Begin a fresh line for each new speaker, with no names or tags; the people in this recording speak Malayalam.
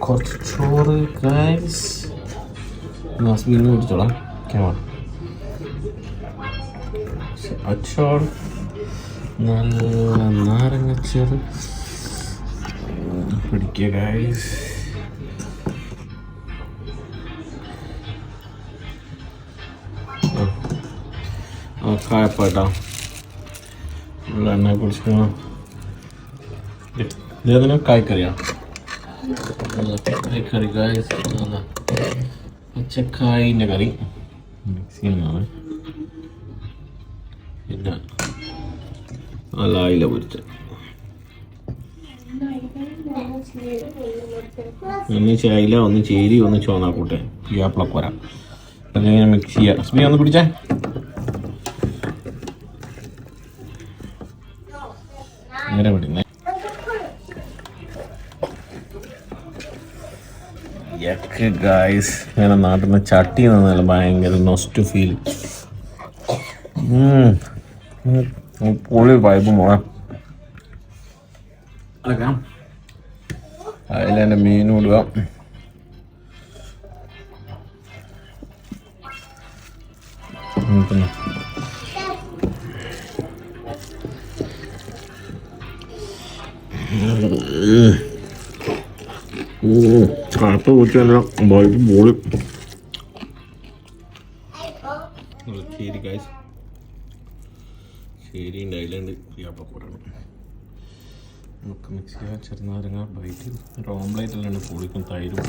കുറച്ച് ചോറ് ഗൈസ്. മീൻ പിടിച്ചോളാം. അച്ചാർ, നല്ല നാരങ്ങച്ചാറ് പിടിക്കുക ഗൈസ്. കായപ്പാട്ടാ നല്ല എണ്ണ പിടിച്ചിട്ട് ഇതേതിനും കായ്ക്കറിയാണ്. കായ്ക്കറി ഗൈസ്, നല്ല പച്ചക്കായിൻ്റെ കറി മിക്സ് ചെയ്യുന്നതാണ്. പിന്നെ നല്ല അയില പൊരിച്ച ഒന്ന് അയില, ഒന്ന് ചേരി, ഒന്ന് ചോന്നാക്കൂട്ടെ, പിയാപ്പിളക്ക് വരാം. അതിങ്ങനെ മിക്സ് ചെയ്യുക. സ്മീ ഒന്ന് പിടിച്ചേ. അങ്ങനെ പിടിക്കുന്നേ. യക്ക് ഗൈസ്, ഇങ്ങനെ നാട്ടിൽ നിന്ന് ചട്ടി നിന്നല്ല ഭയങ്കര നൊസ്റ്റു ഫീൽ. പൊളി വൈബ് മോളെ. അതിലെൻ്റെ മീനും ഇടുക. കറുത്ത കൂട്ടിയല്ല വൈബ് പൊളി. ശരി ഗൈസ്, ശരി ഉണ്ട്. അതിലുണ്ട് പിയാപ്പക്കൂടാണ്. നമുക്ക് മിക്സ് ചെയ്യാൻ ചെറുനാരങ്ങ ബൈറ്റ്, ഒരു ഓംലേറ്റ് എല്ലാം പൊളിക്കും, തൈരും